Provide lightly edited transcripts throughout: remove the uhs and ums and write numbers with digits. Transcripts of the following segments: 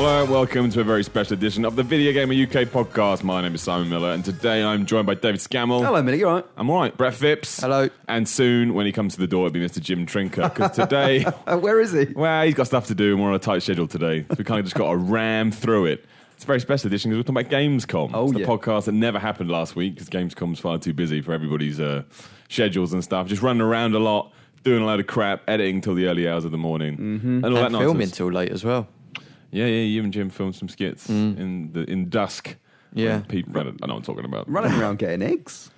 Hello, welcome to a very special edition of the Video Gamer UK podcast. My name is Simon Miller, and today I'm joined by David Scammell. Hello, Millie, you all right? I'm all right. Brett Phipps. Hello. And soon, when he comes to the door, it'll be Mr. Jim Trinker, because today... Where is he? Well, he's got stuff to do, and we're on a tight schedule today, so we kind of just got to ram through it. It's a very special edition, because we're talking about Gamescom. Oh, it's the podcast that never happened last week, because Gamescom's far too busy for everybody's schedules and stuff. Just running around a lot, doing a load of crap, editing till the early hours of the morning. Mm-hmm. And all that filming nonsense. till late as well. Yeah, you and Jim filmed some skits in dusk. Yeah, people, I know what I'm talking about. Running around getting eggs.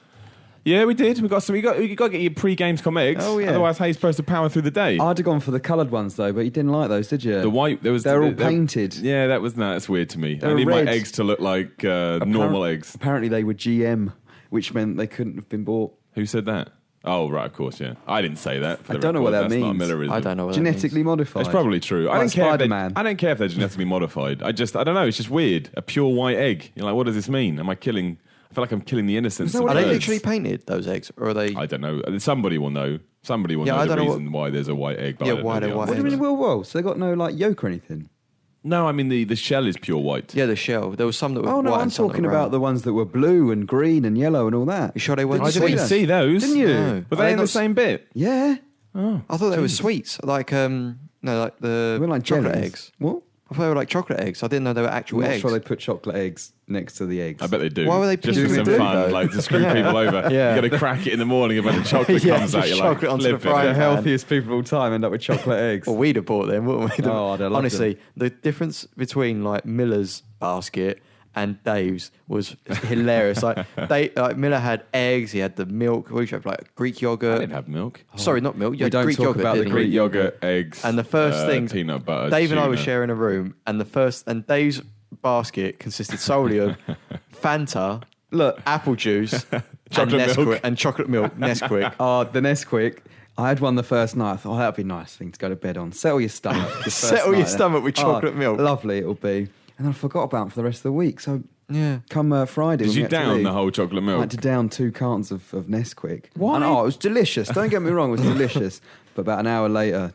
Yeah, we did. We got some. You got to get your pre-Gamescom eggs. Oh yeah. Otherwise, how are you supposed to power through the day? I'd have gone for the coloured ones though, but you didn't like those, did you? The white. They're all painted. Yeah, that's weird to me. They I were need red. my eggs to look like normal eggs. Apparently, they were GM, which meant they couldn't have been bought. Who said that? Oh, right, of course, yeah. I didn't say that. I don't know what that That's not means. Millerism. I don't know what Genetically modified. It's probably true. Like I don't care. Spider-Man. I don't care if they're genetically modified. I don't know. It's just weird. A pure white egg. You're like, what does this mean? Am I killing? I feel like I'm killing the innocence. that of what Are they birds. literally painted, those eggs? Or are they... I don't know. Somebody will know. Somebody will Yeah, know I the don't know reason why there's a white egg. But Yeah, I don't why know they're the white answer. What do you mean? Whoa. So they got no like yolk or anything? No, I mean the shell is pure white. Yeah, the shell. There was some that were Oh no, white I'm and some that talking were about brown. the ones that were blue and green and yellow and all that. You sure they weren't I didn't sweets? even see those. Didn't you? No. Were Are they in not the same bit? Yeah. I thought they were sweets. Like, like the They were like chocolate jellies. eggs. What? I thought they were like chocolate eggs. I didn't know they were I'm actual not eggs. sure they put chocolate eggs next to the eggs. I bet they do. Why were they just pink for and some blue, fun, though? like to screw people over? Yeah. You got to crack it in the morning, and when the chocolate Yeah, comes out, just you're like, chocolate onto the flip frying it. The pan. healthiest people of all time end up with chocolate eggs. Well, we'd have bought them, wouldn't we? Oh, I'd have loved Honestly, the difference between like Miller's basket and Dave's was hilarious. like Miller had eggs, he had the milk. We should have like Greek I yogurt. didn't have milk. Sorry, not milk. You We had don't Greek talk yogurt. about the didn't you? Greek yogurt, eggs, And the first thing, peanut butter. Dave and I were tuna. sharing a room, and Dave's basket consisted solely of Fanta, Look, apple juice, Chocolate and milk. Nesquik, and chocolate milk, Nesquik. the Nesquik. I had one the first night. I thought, that'd be a nice thing to go to bed on. Settle your stomach. the first Settle your night. stomach with chocolate milk. Lovely it'll be. And then I forgot about it for the rest of the week. So Yeah. come Friday. Did when we you get to down leave, the whole chocolate I milk? had to down 2 cartons of Nesquik. Why? And, it was delicious. Don't get me wrong, it was delicious. But about an hour later,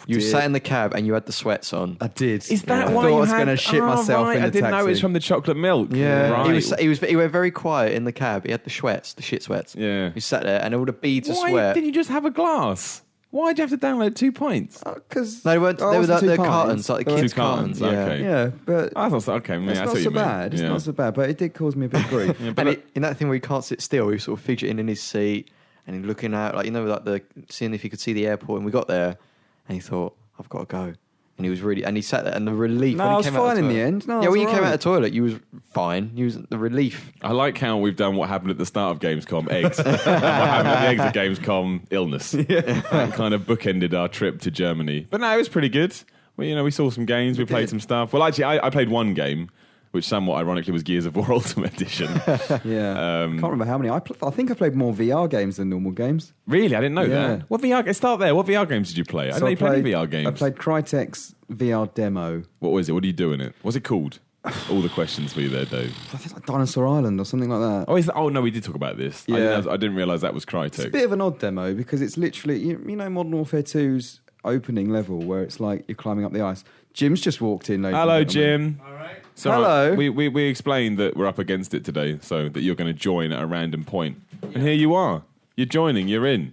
You dear. sat in the cab and you had the sweats on. I did. Is that I why thought you I was had? going to shit myself right. in the I didn't know taxi. it's from the chocolate milk. Yeah, right. he went very quiet in the cab. He had the shit sweats. Yeah. He sat there and all the beads of Why sweat. did you just have a glass? Why'd you have to download 2 pints? Because No, they weren't. They were like the cartons, like the kids' Two cartons, cartons. Yeah. okay. Yeah, but I thought, okay, man, it's I not see what so you mean. bad. It's Yeah. not so bad, but it did cause me a bit of grief. Yeah, but And in that thing where he can't sit still, he was sort of fidgeting in his seat and he looking out, like seeing if he could see the airport. And we got there, and he thought, "I've got to go." And he was really, and he sat there, and the relief. No, when I he was came out fine of in the the toilet- end. No, yeah, I when was you came all out of the toilet, you was fine. You was the relief. I like how we've done what happened at the start of Gamescom, eggs. And what happened at the eggs at Gamescom, illness. And kind of bookended our trip to Germany. But no, it was pretty good. We saw some games, we played some stuff. Well, actually, I played one game, which somewhat ironically was Gears of War Ultimate Edition. Yeah, can't remember how many. I think I played more VR games than normal games. Really? I didn't know Yeah. that. What VR? Start there. What VR games did you play? I know you played any VR games. I played Crytek's VR demo. What was it? What do you do in it? What's it called? All the questions for you there, Dave. I think like Dinosaur Island or something like that. Oh, no, we did talk about this. Yeah. I didn't realise that was It's a Crytek. bit of an odd demo because it's literally, you know, Modern Warfare 2's opening level where it's like you're climbing up the ice. Jim's just walked in. ladies and Hello, gentlemen. Jim. All right. So Hello. We explained that we're up against it today, so that you're going to join at a random point. And here you are. You're joining. You're in.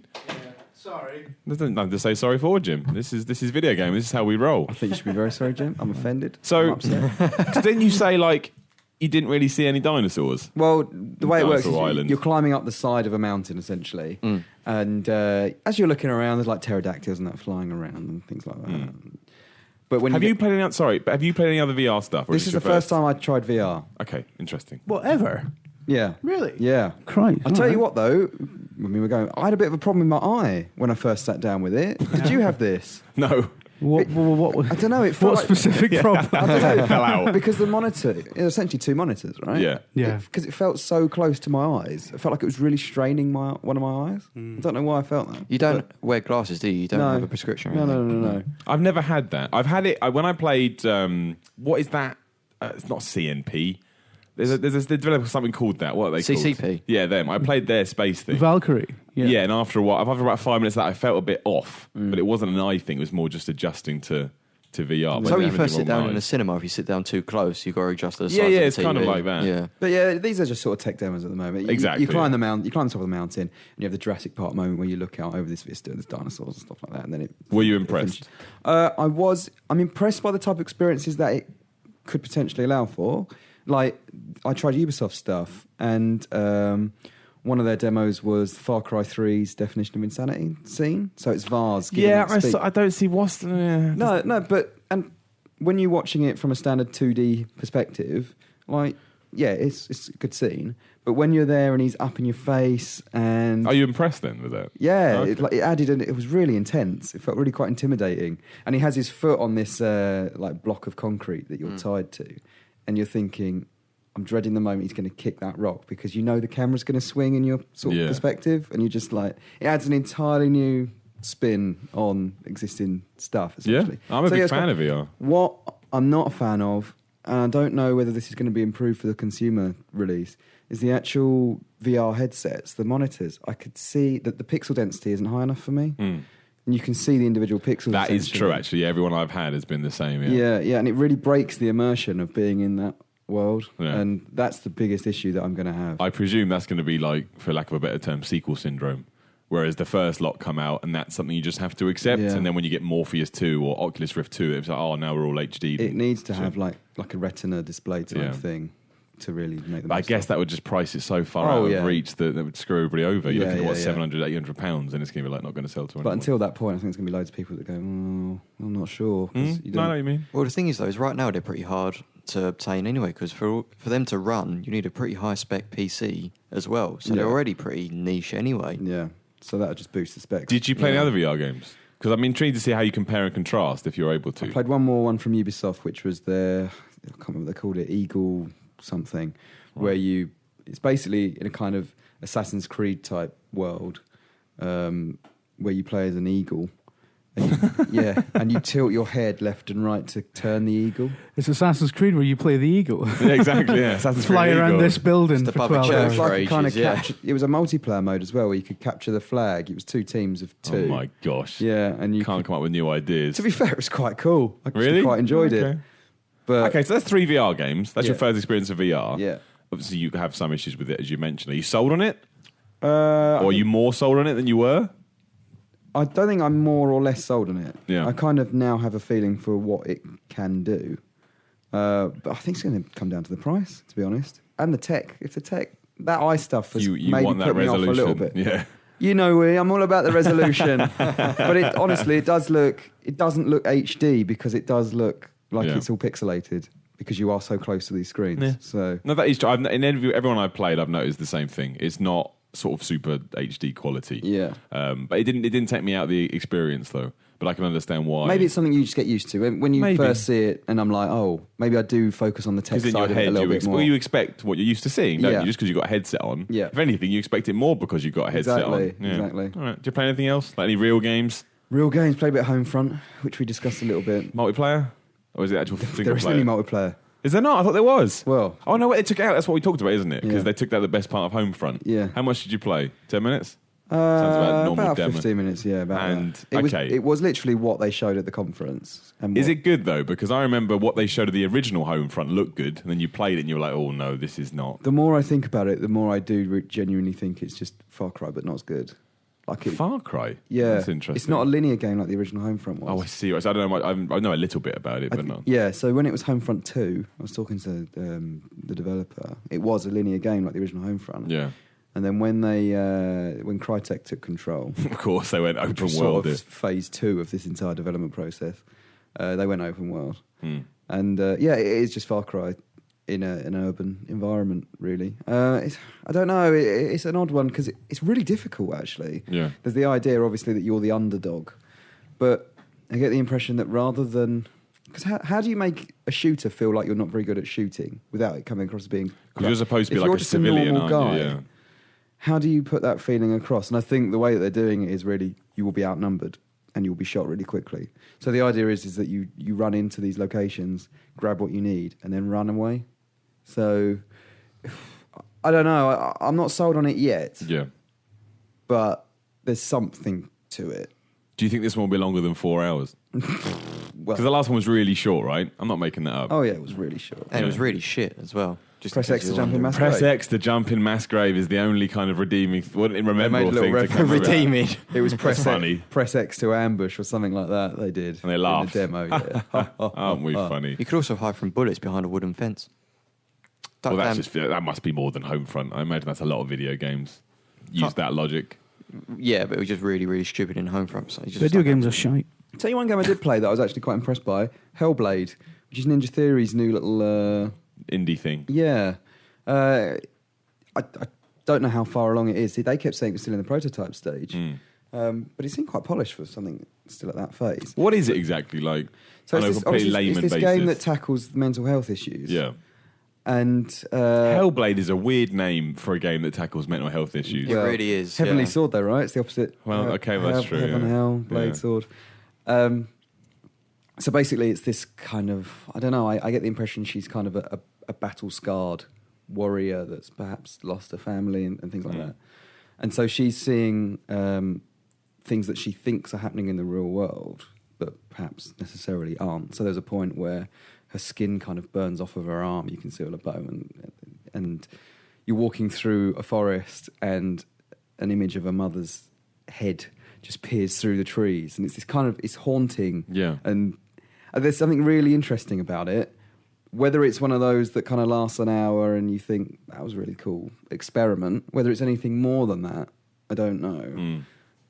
Sorry. There's nothing to say sorry for, Jim. This is video game. This is how we roll. I think you should be very sorry, Jim. I'm offended. So- I'm upset. 'Cause didn't you say like you didn't really see any dinosaurs? Well, the way it works is Dinosaur Island. you're climbing up the side of a mountain, essentially. And as you're looking around, there's like pterodactyls and that flying around and things like that. But when Have you played any? Sorry, but have you played any other VR stuff? Or This is your the first time I tried VR. Okay, interesting. Whatever. Yeah. Really? Yeah. Christ. I'll tell you what, though, when we were going, I had a bit of a problem with my eye when I first sat down with it. Did you have this? No. What I don't know. It felt what like, specific problem? I don't know. It fell out. Because the monitor, it was essentially 2 monitors, right? Yeah. Yeah. Because it felt so close to my eyes. It felt like it was really straining one of my eyes. I don't know why I felt that. You don't wear glasses, do you? You don't No. have a prescription. Or No, anything? no. I've never had that. I've had it when I played. What is that? It's not CNP. There's a developer something called that. What are they called? CCP? Yeah, them. I played their space thing. Valkyrie. Yeah, and after a while, after about 5 minutes of that, I felt a bit off. But it wasn't an eye thing. It was more just adjusting to to VR. So when you Everything first sit wrong down with in a eyes. cinema, if you sit down too close, you've got to adjust the size Yeah, of the it's kind of TV. like that. Yeah. But yeah, these are just sort of tech demos at the moment. Exactly, You climb yeah. the mountain, you climb the top of the mountain, and you have the Jurassic Park moment where you look out over this vista and there's dinosaurs and stuff like that. And then Were you it impressed? finishes. I'm impressed by the type of experiences that it could potentially allow for. Like, I tried Ubisoft stuff, and one of their demos was Far Cry 3's Definition of Insanity scene. So it's Vars. giving Yeah, that speech. I don't see what's... No, but and when you're watching it from a standard 2D perspective, like, yeah, it's a good scene. But when you're there and he's up in your face and... Are you impressed then with that? Yeah, Okay. it added, and it was really intense. It felt really quite intimidating. And he has his foot on this like block of concrete that you're tied to, and you're thinking, I'm dreading the moment he's going to kick that rock, because you know the camera's going to swing in your sort of perspective, and you're just like, it adds an entirely new spin on existing stuff. Essentially. Yeah, I'm a big it's fan quite- of VR. What I'm not a fan of, and I don't know whether this is going to be improved for the consumer release, is the actual VR headsets, the monitors. I could see that the pixel density isn't high enough for me. And you can see the individual pixels. That is essentially. true, actually. Everyone I've had has been the same. Yeah, and it really breaks the immersion of being in that world. Yeah. And that's the biggest issue that I'm going to have. I presume that's going to be like, for lack of a better term, sequel syndrome. Whereas the first lot come out, and that's something you just have to accept. Yeah. And then when you get Morpheus 2 or Oculus Rift 2, it's like, oh, now we're all HD. It needs to have like a retina display type Yeah. thing to really make the But I most guess of. that would just price it so far Oh, out yeah. of reach that would screw everybody over. You're Yeah, looking at what, yeah, 700, 800 pounds, and it's going to be like not going to sell to anyone. But until that point, I think there's going to be loads of people that go, I'm not sure. 'cause you No, I know don't- what you mean. Well, the thing is, though, is right now they're pretty hard to obtain anyway, because for them to run, you need a pretty high spec PC as well. So they're Yeah. already pretty niche anyway. Yeah, so that would just boost the specs. Did you play any other VR games? Because I'm intrigued to see how you compare and contrast if you're able to. I played one more one from Ubisoft, which was I can't remember what they called it, Eagle something, where it's basically in a kind of Assassin's Creed type world, where you play as an eagle. And and you tilt your head left and right to turn the eagle. It's Assassin's Creed where you play the eagle. Yeah, exactly. Yeah, Assassin's Fly Creed around Eagle. this building It's the for public 12 church. It hours. was For like a kind of ages, it was a multiplayer mode as well, where you could capture the flag. It was 2 teams of 2. Oh my gosh. Yeah, and you Can't come up with new ideas. To be fair, it was quite cool. I actually Really? quite enjoyed it. Okay. But Okay, so that's 3 VR games. That's your Yeah. first experience of VR. yeah, Obviously, you have some issues with it, as you mentioned. Are you sold on it? I Or are think- you more sold on it than you were? I don't think I'm more or less sold on it. Yeah. I kind of now have a feeling for what it can do. But I think it's going to come down to the price, to be honest, and the tech. If the tech, that eye stuff has You maybe want that put me off a resolution. little bit. Yeah. You know me, I'm all about the resolution. But honestly, it doesn't look HD, because it does look like Yeah. it's all pixelated, because you are so close to these screens. Yeah. So No, that is true. In everyone I've played, I've noticed the same thing. It's not sort of super HD quality. yeah. But it didn't take me out of the experience, though. But I can understand why. Maybe it's something you just get used to. When you Maybe. first see it, and I'm like, oh, maybe I do focus on the tech because in your side of it a head, little bit more. you expect what you're used to seeing, don't Yeah. you? Just because you've got a headset on. Yeah. If anything, you expect it more because you've got a headset Exactly, on. Yeah. exactly. All right. Do you play anything else? Like any real games? Real games, played a bit of Homefront, which we discussed a little bit. Multiplayer? Or is it actual single There isn't player? any multiplayer. Is there not? I thought there was. Well, Oh, no, they took it out. That's what we talked about, isn't it? Because Yeah. they took out the best part of Homefront. Yeah. How much did you play? 10 minutes? about normal about demo. 15 minutes, yeah. About And, that. okay. It was literally what they showed at the conference. And Is what- it good, though? Because I remember what they showed of the original Homefront looked good, and then you played it and you were like, oh, no, this is not. The more I think about it, the more I do genuinely think it's just Far Cry, but not as good. Like it, Far Cry? yeah, That's interesting. it's not a linear game like the original Homefront was. Oh, I see. So I don't know. I know a little bit about it, but not. Yeah, so when it was Homefront 2, I was talking to the developer. It was a linear game like the original Homefront. Yeah. And then when Crytek took control, Of course, they went which open was world. sort of phase 2 of this entire development process, they went open world. Hmm. And yeah, it is just Far Cry in an urban environment, really. I don't know, it's an odd one because it's really difficult, actually. Yeah. There's the idea, obviously, that you're the underdog. But I get the impression that rather than... Because how do you make a shooter feel like you're not very good at shooting without it coming across as being... Because you're supposed to be If like you're a just civilian, normal aren't you? guy, Yeah. how do you put that feeling across? And I think the way that they're doing it is really you will be outnumbered and you'll be shot really quickly. So the idea is that you run into these locations, grab what you need, and then run away. So I don't know. I'm not sold on it yet, Yeah. but there's something to it. Do you think this one will be longer than 4 hours? Because the last one was really short, right? I'm not making that up. Oh yeah, it was really short. And it was really shit as well. Just Press in X case to you're jump in wondering. mass Press grave. X to jump in mass grave is the only kind of redeeming, They made rememberable a little thing to reference. come from it. Redeeming. It was press funny. X, press X to ambush or something like that. They did. And they in laughed. the demo. Yeah. Aren't we funny? You could also hide from bullets behind a wooden fence. Well, That- that must be more than Homefront. I imagine that's a lot of video games. Use that logic. yeah, but it was just really, really stupid in Homefront. So you just Video stuck games it. are shite. Tell you one game I did play that I was actually quite impressed by: Hellblade, which is Ninja Theory's new little. Indie thing. Yeah. I don't know how far along it is. They kept saying it's still in the prototype stage. But it seemed quite polished for something still at that phase. What is it exactly like? So on a it's this, completely obviously, it's layman this basis. game that tackles mental health issues. Yeah. And Hellblade is a weird name for a game that tackles mental health issues. It really is. Heavenly yeah. Sword, though, right? It's the opposite. Well, okay, that's true, Heaven, yeah. Hell, Blade, Yeah. Sword. So basically, it's this kind of, I don't know, I get the impression she's kind of a battle-scarred warrior that's perhaps lost her family and things like that. And so she's seeing things that she thinks are happening in the real world, but perhaps necessarily aren't. So there's a point where her skin kind of burns off of her arm. You can see all the bone. And you're walking through a forest and an image of a mother's head just peers through the trees. And it's this kind of, it's haunting. Yeah. And there's something really interesting about it. Whether it's one of those that kind of lasts an hour and you think, that was really cool, experiment. Whether it's anything more than that, I don't know.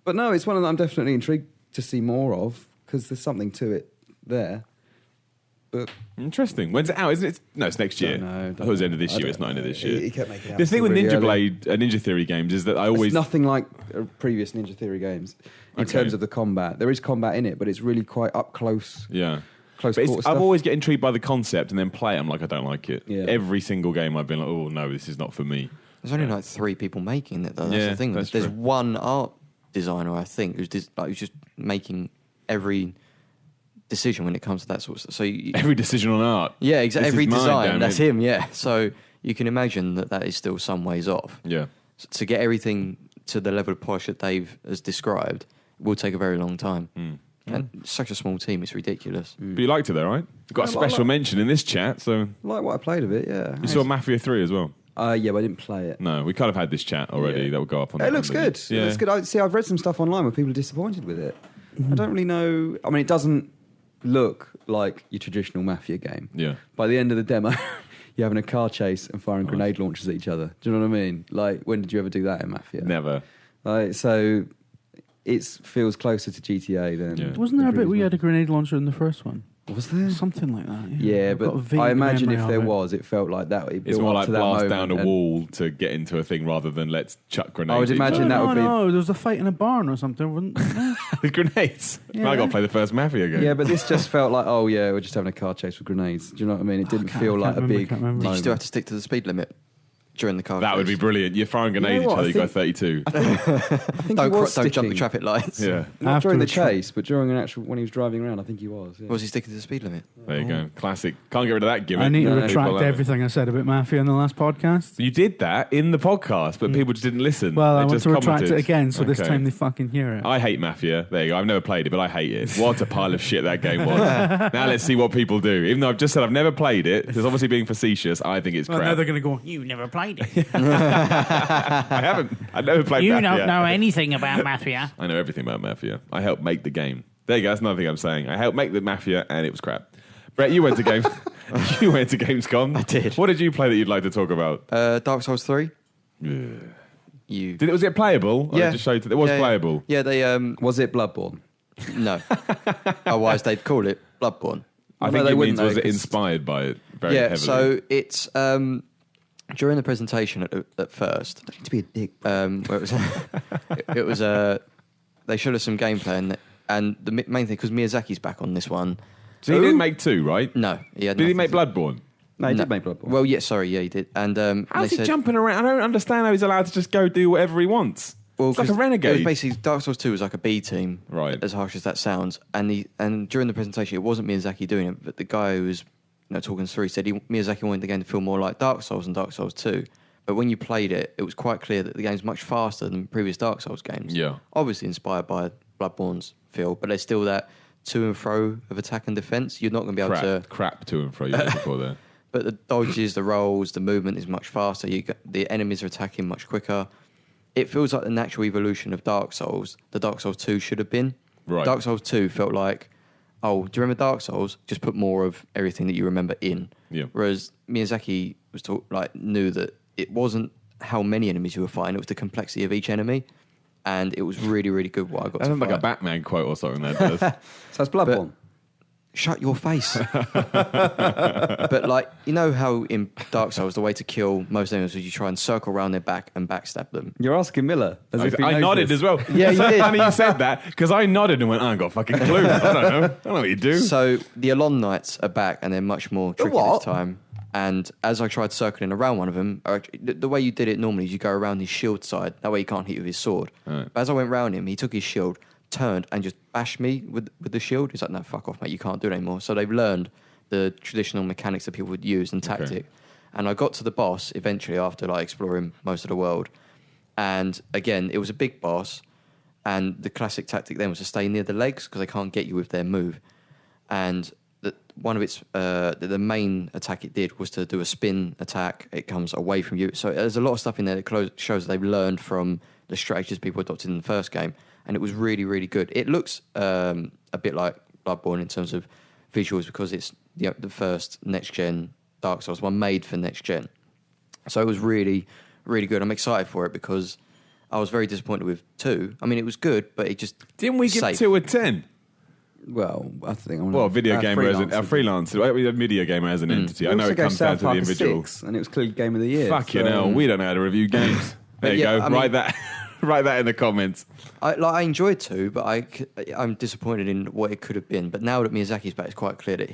But no, it's one that I'm definitely intrigued to see more of because there's something to it there. But Interesting. When's it out? Isn't it? No, it's next year. Don't I thought it was know. end of this I year. don't It's not end of know. this year. He kept making it out The thing with really Ninja early. Blade, Ninja Theory games is that I It's always nothing like previous Ninja Theory games in Okay. terms of the combat. There is combat in it, but it's really quite up close. yeah. Close But quarter I've stuff. always get intrigued by the concept and then play it. I'm like, I don't like it. Yeah. Every single game I've been like, oh no, this is not for me. There's only like 3 people making it, though. That's Yeah, the thing. that's There's true. one art designer, I think, who's just making every decision when it comes to that sort of stuff. So Every decision on art. yeah, This exactly. is Every mine, design, damn that's it. him. Yeah. So you can imagine that is still some ways off. Yeah. To get everything to the level of polish that Dave has described will take a very long time. And it's such a small team, it's ridiculous. But you liked it though, right? You've got a Yeah, well, special mention in this chat, so Like what I played of it, yeah. you saw Mafia 3 as well. Yeah, but I didn't play it. No, we kind of had this chat already Yeah. that will go up on It that looks one, good. doesn't it? It looks good. I've read some stuff online where people are disappointed with it. I don't really know. I mean, it doesn't look like your traditional Mafia game. Yeah. By the end of the demo, you're having a car chase and firing grenade launchers at each other. Do you know what I mean? Like, when did you ever do that in Mafia? Never. So it feels closer to GTA than. Yeah. Wasn't there a the bit where you previous had a grenade launcher in the first one? one. Was there? Something like that. Yeah, I've got a but vague I imagine memory if of there it. was, it felt like that. It It's built more up like to that blast moment down a and- wall to get into a thing rather than let's chuck grenades. I would at each imagine other. that would be- No, there was a fight in a barn or something, wasn't there? With grenades. Yeah. Well, I got to play the first Mafia game. Yeah, but this just felt like, oh yeah, we're just having a car chase with grenades. Do you know what I mean? It didn't feel like a big. Can't remember. Did you still have moment. to stick to the speed limit during the car That would be chase? brilliant. You're firing grenades what? at each other, I you go think- 32. I think Don't, he was don't jump the sticking- traffic lights. Yeah. Not during the After the chase, but during an actual when he was driving around, I think he was. Yeah. Was he sticking to the speed limit? There you go. Classic. Can't get rid of that gimmick. I need to No, retract People love it. everything I said about Mafia in the last podcast. You did that in the podcast, but people just didn't listen. Well, They I want just to retract commented. it again, so this Okay. time they fucking hear it. I hate Mafia. There you go. I've never played it, but I hate it. What a pile of shit that game was. Now let's see what people do. Even though I've just said I've never played it, there's obviously being facetious. I think it's Well, now crap. they're going to go, you never played it. I haven't. I've never played You Mafia. don't know anything about Mafia. I know everything about Mafia. I helped make the game. There you go. That's another thing I'm saying. I helped make the Mafia, and it was crap. Brett, you went to games. You went to Gamescom. I did. What did you play that you'd like to talk about? Dark Souls 3. Ugh. You. Was it playable? Or Yeah. it just showed it was Yeah, playable. Yeah, they Was it Bloodborne? no. Otherwise they'd call it Bloodborne. I Well, think no, they it wouldn't means was though, it 'cause- inspired by it very Yeah, heavily? so it's during the presentation at first, Don't need to be a dick. where it was it was they showed us some gameplay and the main thing because Miyazaki's back on this one. So he didn't make two, right? No, he had Did he nothing make to- Bloodborne? No, he No. did make Bloodborne. Well, yeah, sorry, yeah, he did. And How's they he said, jumping around? I don't understand how he's allowed to just go do whatever he wants. Well, It's like a 'cause renegade. It was basically Dark Souls 2 was like a B team, Right. As harsh as that sounds. And during the presentation, it wasn't Miyazaki doing it, but the guy who was talking us through said Miyazaki wanted the game to feel more like Dark Souls and Dark Souls 2. But when you played it, it was quite clear that the game's much faster than previous Dark Souls games. Yeah. Obviously inspired by Bloodborne's feel, but there's still that to and fro of attack and defense. You're not going to be able to. Crap to and fro you're looking for there. But the dodges, the rolls, the movement is much faster. The enemies are attacking much quicker. It feels like the natural evolution of Dark Souls. The Dark Souls 2 should have been. Right. Dark Souls 2 felt like, oh, do you remember Dark Souls? Just put more of everything that you remember in. Yeah. Whereas Miyazaki knew that it wasn't how many enemies you were fighting, it was the complexity of each enemy. And it was really, really good what I got to That sounds fight. like a Batman quote or something that does. So it's Bloodborne. Shut your face. But like, you know how in Dark Souls the way to kill most enemies is you try and circle around their back and backstab them. You're asking Miller. As if he I knows nodded this. as well. Yeah, you so did. funny you said that because I nodded and went, I ain't got a fucking clue. I don't know. I don't know what you do. So the Elon Knights are back and they're much more tricky what? this time. And as I tried circling around one of them, the way you did it normally is you go around his shield side. That way he can't hit you with his sword. Right. But as I went round him, he took his shield, turned and just bashed me with the shield. He's like, no, fuck off, mate. You can't do it anymore. So they've learned the traditional mechanics that people would use and tactic. Okay. And I got to the boss eventually after like exploring most of the world. And again, it was a big boss. And the classic tactic then was to stay near the legs because they can't get you with their move. And one of its the main attack it did was to do a spin attack. It comes away from you. So there's a lot of stuff in there that shows they've learned from the strategies people adopted in the first game. And it was really, really good. It looks a bit like Bloodborne in terms of visuals because it's the first next-gen Dark Souls one made for next-gen. So it was really, really good. I'm excited for it because I was very disappointed with 2. I mean, it was good, but it just... Didn't we give safe. 2 a 10? Well, I think I'm Well, video gamer as a video gamer as an entity. I know it comes down to the individual. And it was clearly Game of the Year. Fucking hell, we don't know how to review games. There you yeah, go. I mean- Write that. Write that in the comments. I enjoyed 2, but I'm disappointed in what it could have been. But now that Miyazaki's back, it's quite clear that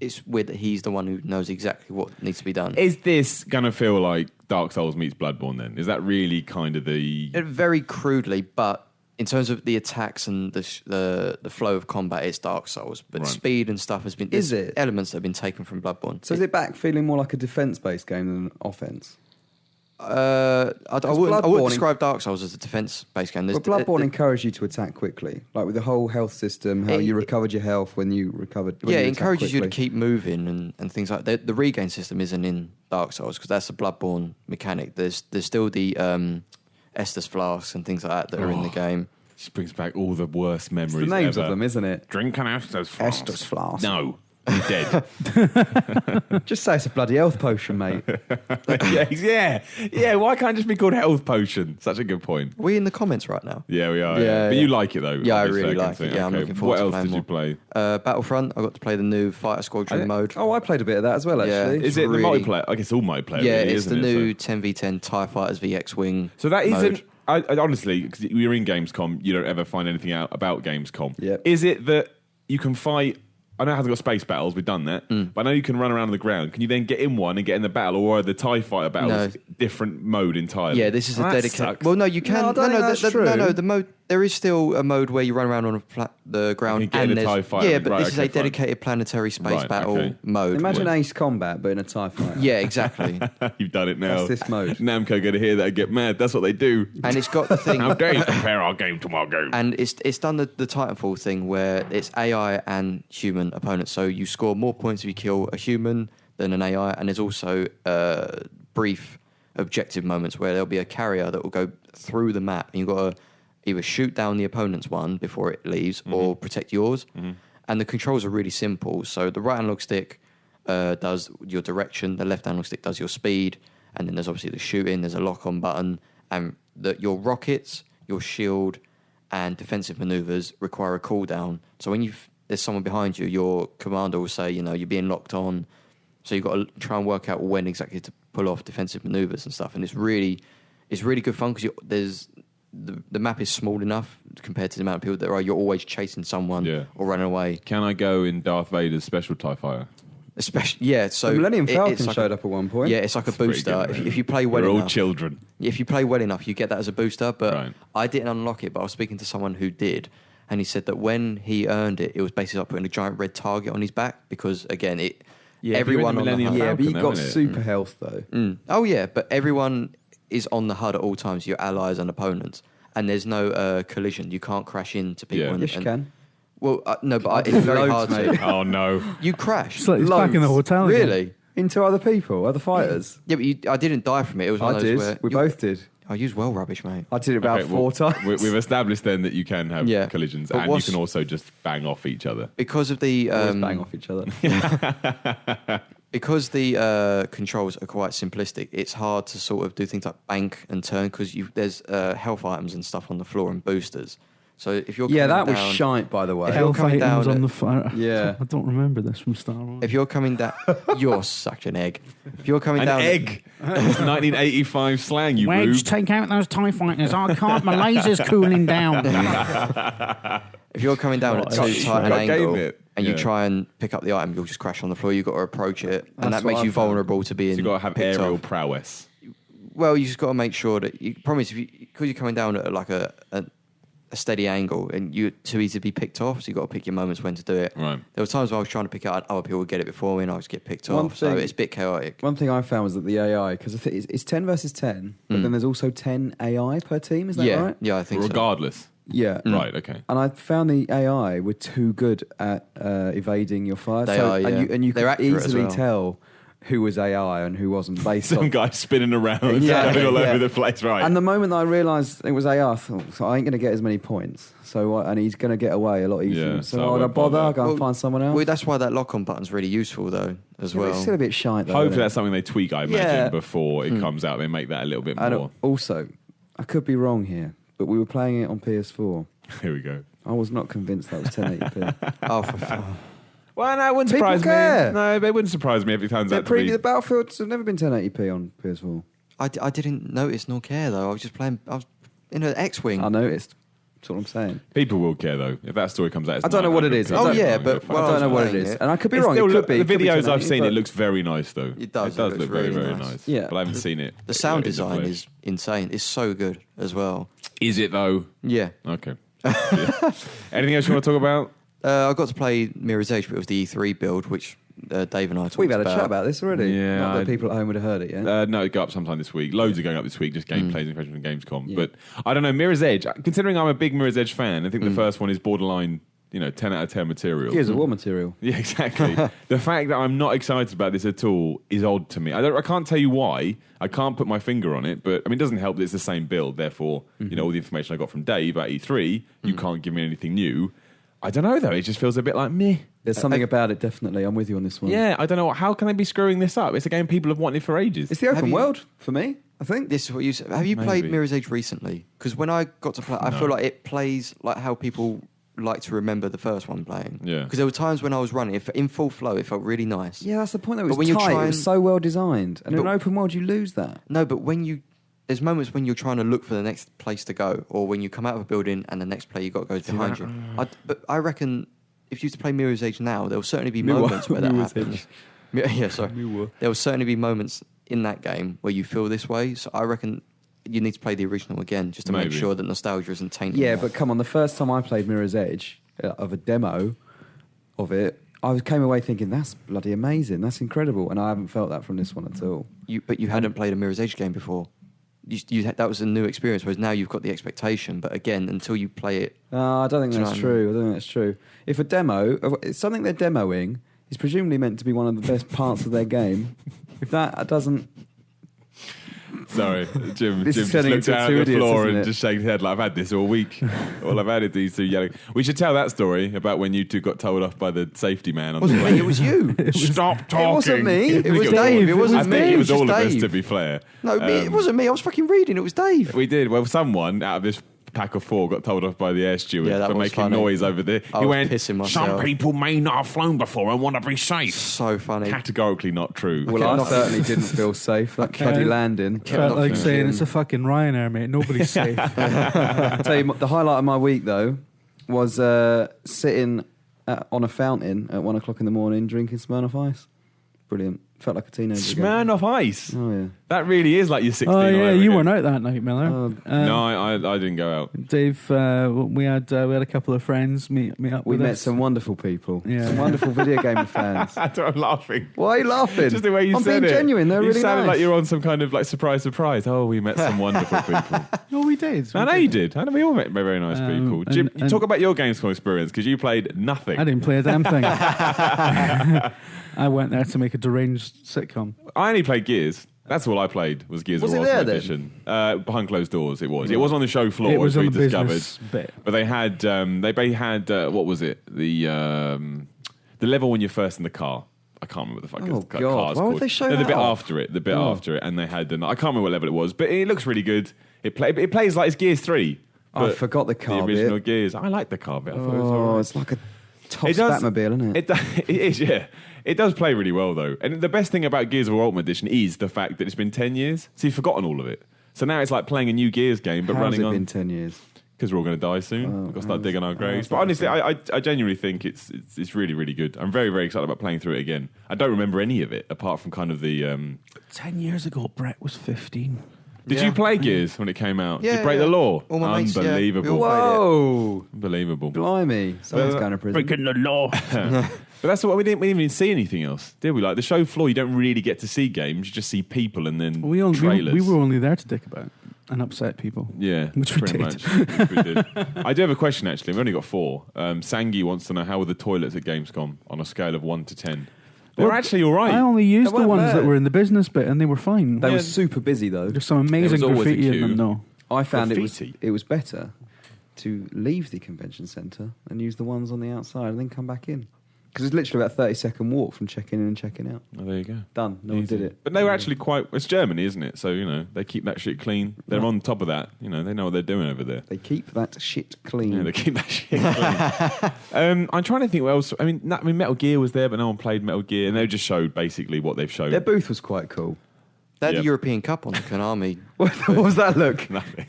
it's weird that he's the one who knows exactly what needs to be done. Is this going to feel like Dark Souls meets Bloodborne then? Is that really kind of the... Very crudely, but in terms of the attacks and the flow of combat, it's Dark Souls. But Right. speed and stuff has been... Is there's it? elements that have been taken from Bloodborne. So is it back feeling more like a defense-based game than an offense? I wouldn't Bloodborne- describe Dark Souls as a defense-based game. But Bloodborne encouraged you to attack quickly, like with the whole health system, how you recovered your health when you recovered. When Yeah, you it attacked encourages you to quickly. keep moving and things like that. The regain system isn't in Dark Souls because that's a Bloodborne mechanic. There's still the Estus flasks and things like that are in the game. Just brings back all the worst memories It's the names ever. of them, isn't it? Drink an Estus flask. Estus flask. No. You're dead. Just say it's a bloody health potion, mate. yeah. Why can't it just be called health potion? Such a good point. Are we in the comments right now? Yeah, we are. Yeah, But yeah. you like it though. Yeah, I obviously, really can like see. it. Yeah, I'm Okay. looking forward What to else playing did you play? Battlefront, I got to play the new Fighter Squadron mode. Oh, I played a bit of that as well, Yeah. actually. Is it really- the multiplayer? I guess all multiplayer. Yeah, really, it's the isn't it? new 10v10 TIE Fighters v X-Wing So that mode. isn't. I honestly, because you're in Gamescom, you don't ever find anything out about Gamescom. Yep. Is it that you can fight? I know it hasn't got space battles. We've done that, but I know you can run around on the ground. Can you then get in one and get in the battle, or are the TIE fighter battles different mode entirely? Yeah, this is Well, a that dedicated. sucks. Well, no, you can. No, I don't think that's true. No, the mode. There is still a mode where you run around on the ground You can get in a there's- TIE fighter. Yeah, but Right, this is okay, a fine. dedicated planetary space Right, battle okay. mode. Imagine Ace Combat, but in a TIE fighter. Yeah, exactly. You've done it now. That's this mode. Namco going to hear that and get mad. That's what they do. And it's got the thing. How dare you compare our game to our game? And it's done the Titanfall thing where it's AI and human opponents. So you score more points if you kill a human than an AI. And there's also brief objective moments where there'll be a carrier that will go through the map. And you've got to either shoot down the opponent's one before it leaves or protect yours. And the controls are really simple. So the right analog stick does your direction. The left analog stick does your speed. And then there's obviously the shooting. There's a lock-on button. And your rockets, your shield, and defensive maneuvers require a cooldown. So when there's someone behind you, your commander will say, you're being locked on. So you've got to try and work out when exactly to pull off defensive maneuvers and stuff. And it's really good fun because there's the map is small enough compared to the amount of people there are. You're always chasing someone or running away. Can I go in Darth Vader's special TIE fighter? Especially, yeah. So The Millennium Falcon it's like showed up at one point. Yeah, it's like a It's pretty booster. good, If you play well We're all enough, children. if you play well enough, you get that as a booster. But Right. I didn't unlock it. But I was speaking to someone who did, and he said that when he earned it, it was basically like putting a giant red target on his back because again, everyone on the Millennium HUD. Yeah, but you Falcon, got haven't it? super health, though. Oh yeah, but everyone is on the HUD at all times. Your allies and opponents, and there's no collision. You can't crash into people. Yeah. And, Yes, you and- can. Well, no, but it's very hard Loads, to. Oh no. You crash. It's like he's back in the Loads. hotel again. Really? Into other people, other fighters. Yeah, but I didn't die from it. It was one I of those did. where We both did. I used well rubbish, mate. I did it about Okay, 4 times. We've established then that you can have Yeah. collisions, But and you what's- can also just bang off each other. Because of the Always bang off each other. because the controls are quite simplistic. It's hard to sort of do things like bank and turn because there's health items and stuff on the floor and boosters. So if you're Yeah, coming that was down- shite, by the way. If you're Health coming items down on at- the fire. Yeah. I don't remember this from Star Wars. If you're coming down, you're such an egg. If you're coming An down, egg. It's 1985 slang, you Wedge, rube. take out those TIE fighters. I can't. My laser's cooling down. if you're coming down at God, too tight an God gave angle it. and you Yeah. try and pick up the item, you'll just crash on the floor. You've got to approach it, and That's that makes what you I found. vulnerable to being. So you've got to have picked aerial off. prowess. Well, you just got to make sure that you promise because you're coming down at like a steady angle and you're too easy to be picked off. So you got to pick your moments when to do it. Right. There were times where I was trying to pick it out, other people would get it before me, and I just get picked One off. So thing- it's a bit chaotic. One thing I found was that the AI, because it's 10 versus 10, but then there's also 10 AI per team, is that yeah, right? yeah, I think so. Regardless. Yeah. Right, okay. And I found the AI were too good at evading your fire. They are, yeah. And you They're could accurate as easily well. tell who was AI and who wasn't based Some on... guy spinning around, Exactly, going all yeah. over the place, right? And the moment that I realised it was AI, I thought, so I ain't going to get as many points. And he's going to get away a lot easier. Yeah, so so I why would I won't bother? bother. I'll go and Well, find someone else. Well, that's why that lock-on button's really useful, though, as Yeah, but well. It's still a bit shite, though. Hopefully isn't it? that's something they tweak, I imagine, Yeah. before it comes out. They make that a little bit And more. also, I could be wrong here, but we were playing it on PS4. Here we go. I was not convinced that was 1080p. Oh, for fun. Well, no, it wouldn't People surprise care. me. No, it wouldn't surprise me if it turns out to be. The Battlefields have never been 1080p on PS4. I didn't notice nor care, though. I was just playing... I was in an X-Wing. I noticed. That's what I'm saying. People will care, though. If that story comes out, it's I don't know what it is. 900p. Oh, yeah, I'll go but- for I it. well, don't know what it playing is. it. And I could be It's wrong. still It could be. the Could be videos 1080, I've seen, but- it looks very nice, though. It does. It does It look looks very, really very nice. nice. Yeah. But I haven't seen it. The sound in the design flesh. is insane. It's so good as well. Is it, though? Yeah. Okay. Yeah. Anything else you want to talk about? I got to play Mirror's Edge, but it was the E3 build, which Dave and I talked We've had a about. chat about this already. Yeah, Not that I- people at home would have heard it yet. No, it go up sometime this week. Loads are going up this week, just gameplays and impressions from Gamescom. Yeah. But I don't know, Mirror's Edge, considering I'm a big Mirror's Edge fan, I think the first one is borderline, 10 out of 10 material. Gears of War material. Yeah, exactly. The fact that I'm not excited about this at all is odd to me. I can't tell you why. I can't put my finger on it, but I mean, it doesn't help that it's the same build. Therefore, all the information I got from Dave at E3, you can't give me anything new. I don't know, though. It just feels a bit like meh. There's something about it, definitely. I'm with you on this one. Yeah, I don't know. How can they be screwing this up? It's a game people have wanted for ages. It's the open Have you- world for me, I think. This is what you said. Have you played Maybe. Mirror's Edge recently? Because when I got to play, I feel like it plays like how people like to remember the first one playing. Yeah. Because there were times when I was running, in full flow, it felt really nice. Yeah, that's the point. It But was when you're tight. It trying- was so well designed. And in But- an open world, you lose that. No, but there's moments when you're trying to look for the next place to go, or when you come out of a building and the next player you got goes behind you. But I reckon if you used to play Mirror's Edge now, there will certainly be moments where that Mirror's happens. Yeah, sorry. There will certainly be moments in that game where you feel this way. So I reckon you need to play the original again just to make Maybe. sure that nostalgia isn't tainted. Yeah, but come on. The first time I played Mirror's Edge, of a demo of it, I came away thinking, that's bloody amazing. That's incredible. And I haven't felt that from this one at all. But you hadn't played a Mirror's Edge game before. That was a new experience, whereas now you've got the expectation. But again, until you play it, I don't think Do you know that's what I mean? true. I don't think that's true. If a demo, if something they're demoing is presumably meant to be one of the best parts of their game, if that doesn't... Sorry, Jim This just is turning looked into down two at the idiots, floor isn't and it? just shaking his head like, I've had this all week. All I've had is these two yelling. We should tell that story about when you two got told off by the safety man on the wasn't me, plane. it was you. Stop talking. It wasn't me. It was Dave. It wasn't I think me. it was It was all just of us, Dave. to be fair. No, it wasn't me. I was fucking reading. It was Dave. We did. Well, someone out of this pack of four got told off by the air steward Yeah, that for was making funny. noise over there. I He was went, pissing some myself. people may not have flown before and want to be safe. So funny. Categorically not true. Well, I certainly didn't feel safe. That bloody landing. Felt like knocking saying him. it's a fucking Ryanair, mate. Nobody's safe. I'll tell you, the highlight of my week, though, was sitting on a fountain at 1 o'clock in the morning drinking Smirnoff Ice. Brilliant. Felt like a teenager. again. Smirnoff Ice. Oh, yeah. That really is like your 16. Oh yeah, all over you again. weren't out that night, Miller. No, I didn't go out. Dave, we had a couple of friends meet up. We with met us. some wonderful people, Yeah. some wonderful video game fans. I'm laughing. Why are you laughing? Just the way you I'm said being it. genuine. They're you really sounded nice. like you're on some kind of like surprise. Oh, we met some wonderful people. Oh, we did. I know you did. I know we all met very, very nice people. Jim, and- talk about your Gamescom experience because you played nothing. I didn't play a damn thing. I went there to make a deranged sitcom. I only played Gears. That's all I played was Gears Was of it War there Ultimate then? Edition. Behind closed doors, it was. It was on the show floor. It was as on we the discovered. business bit. But they had what was it? The level when you're first in the car. I can't remember what the fuck Oh, the God. car's Why would called. they show No, the that bit off? after it. The bit after it, and they had. I can't remember what level it was, but it looks really good. It plays like it's Gears 3. I but forgot the car The original bit. Gears. I like the car bit. I thought it was Oh, all right. it's like a top It does- Batmobile, isn't it? It is, yeah. It does play really well, though. And the best thing about Gears of War Ultimate Edition is the fact that it's been 10 years. So you've forgotten all of it. So now it's like playing a new Gears game, but How's running it on. been 10 years? Because we're all going to die soon. We've got to start digging our graves. But honestly, I genuinely think it's really, really good. I'm very, very excited about playing through it again. I don't remember any of it, apart from kind of the... 10 years ago, Brett was 15. Did you play Gears when it came out? Did Yeah, you break the yeah. law? All my mates, yeah. Unbelievable. We all played it. Whoa! Unbelievable. Blimey. Someone's Well, going to prison. Breaking the law. But that's what we didn't even see anything else, did we? Like the show floor, you don't really get to see games. You just see people and then trailers. we were only there to dick about and upset people. Yeah, Which we pretty did. much. Which we did. I do have a question, actually. We've only got 4. Sangi wants to know how were the toilets at Gamescom on a scale of 1 to 10. They're Well, actually all right. I only used They the weren't ones bad. that were in the business bit, and they were fine. They Yeah. were super busy, though. There's some amazing There was always a graffiti in queue. them, though. I found Graffiti? it was better to leave the convention centre and use the ones on the outside and then come back in. Because it's literally about a 30-second walk from checking in and checking out. Oh, there you go. Done. No one Easy. did it. But they were actually quite... It's Germany, isn't it? So, they keep that shit clean. They're on top of that. They know what they're doing over there. They keep that shit clean. Yeah, they keep that shit clean. I'm trying to think what else... I mean, Metal Gear was there, but no one played Metal Gear. And they just showed basically what they've shown. Their booth was quite cool. They had Yeah. the European Cup on the Konami. What was that look? Nothing.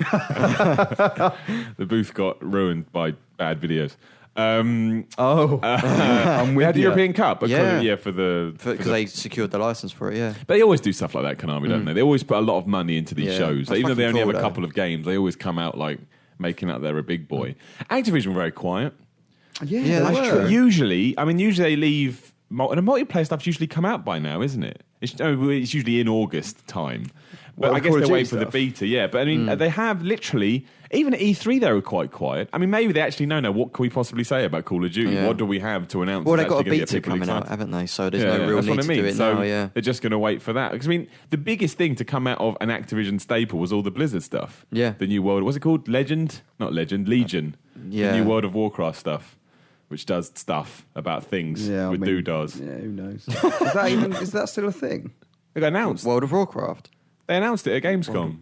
The booth got ruined by bad videos. I'm I'm we with had the you. European Cup because Yeah. for the Because they secured the license for it, yeah. But they always do stuff like that, Konami, don't they? They always put a lot of money into these Yeah. shows. That's Even though they fucking only have cool, a though. couple of games, they always come out like making out they're a big boy. Activision were very quiet. Yeah, Yeah, they that's were. true. Usually they leave, and the multiplayer stuff's usually come out by now, isn't it? It's usually in August time. But Well, I guess Call of they're Duty waiting for the stuff. beta, yeah. But I mean, they have literally, even at E3 they were quite quiet. I mean, maybe they actually know now, what can we possibly say about Call of Duty? Yeah. What do we have to announce? Well, is they've got a actually gonna get beta people coming out, excited? haven't they? So there's no real that's need what I mean. to do it So now, yeah. they're just going to wait for that. Because I mean, the biggest thing to come out of an Activision staple was all the Blizzard stuff. Yeah. The new World, what's it called? Legend? Not Legend, Legion. Yeah. The new World of Warcraft stuff, which does stuff about things Yeah, I with mean, doodahs. Yeah, who knows? Is that still a thing? They got announced. World of Warcraft. They announced it at Gamescom.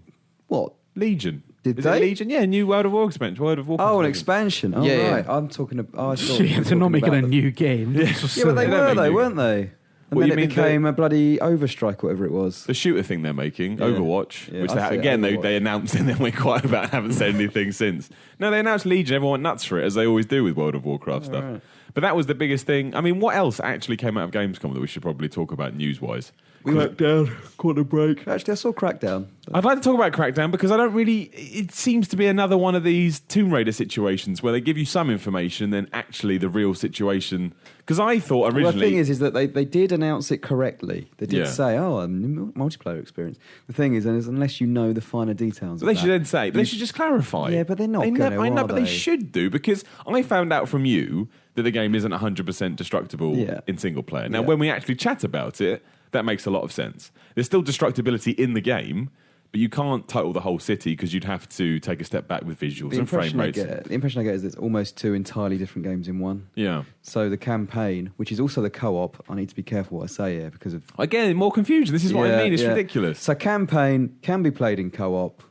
What? Legion. Did Is they? It Legion? Yeah, new World of Warcraft expansion. World of Warcraft. Oh, an expansion. expansion. Oh, Yeah, yeah. right. I'm talking about... I thought So you were they're not talking making a about new game. Yeah, but they They don't were, make though, new- weren't they? And What, then you it mean became a bloody Overstrike, whatever it was. The shooter thing they're making, Yeah. Overwatch, Yeah, which I they, see it, again Overwatch. they announced and then went quiet about and haven't said anything since. No, they announced Legion. Everyone went nuts for it, as they always do with World of Warcraft stuff. right. But that was the biggest thing. I mean, what else actually came out of Gamescom that we should probably talk about news-wise? Crackdown, quarter break. Actually, I saw Crackdown. I'd like to talk about Crackdown because I don't really... It seems to be another one of these Tomb Raider situations where they give you some information, then actually the real situation... Because I thought originally... Well, the thing is that they did announce it correctly. They did Yeah. say, a new multiplayer experience. The thing is unless you know the finer details But of they should then say, but they should just clarify. Yeah, but they're not They gonna, I know, are but they they? should do because I found out from you that the game isn't 100% destructible Yeah. in single player. Now, Yeah. when we actually chat about it, that makes a lot of sense. There's still destructibility in the game, but you can't title the whole city because you'd have to take a step back with visuals The and frame impression, rates. the impression I get is it's almost two entirely different games in one. Yeah. So the campaign, which is also the co-op, I need to be careful what I say here because of... Again, more confusion. This is what I Yeah, mean. It's yeah. ridiculous. So campaign can be played in co-op,